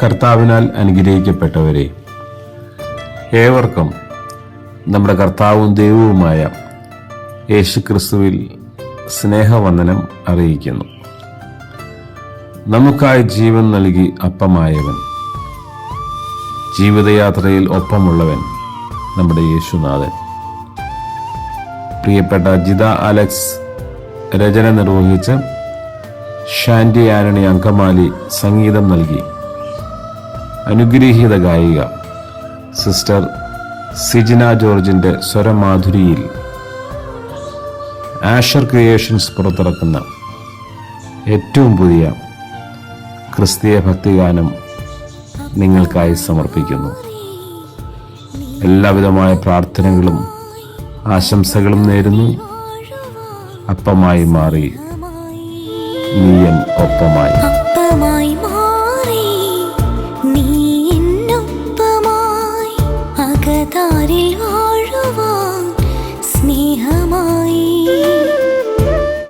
കർത്താവിനാൽ അനുഗ്രഹിക്കപ്പെട്ടവരെ, ഏവർക്കും നമ്മുടെ കർത്താവും ദൈവവുമായ യേശുക്രിസ്തുവിൽ സ്നേഹവന്ദനം അറിയിക്കുന്നു. നമുക്കായി ജീവൻ നൽകി അപ്പമായവൻ, ജീവിതയാത്രയിൽ ഒപ്പമുള്ളവൻ നമ്മുടെ യേശുനാഥൻ. പ്രിയപ്പെട്ട ജിത അലക്സ് രചന നിർവഹിച്ച് ഷാൻഡി ആന്റണി അങ്കമാലി സംഗീതം നൽകി അനുഗ്രഹീത ഗായിക സിസ്റ്റർ സിജിന ജോർജിന്റെ സ്വരമാധുരിയിൽ ആഷർ ക്രിയേഷൻസ് പുറത്തിറക്കുന്ന ഏറ്റവും പുതിയ ക്രിസ്തീയ ഭക്തിഗാനം നിങ്ങൾക്കായി സമർപ്പിക്കുന്നു. എല്ലാവിധമായ പ്രാർത്ഥനകളും ആശംസകളും നേരുന്നു. അപ്പമായി മാറി നീയൻ ഒപ്പമായി. അപ്പമായി മാറി നീ എന്നൊപ്പമായി അകതാരിൽ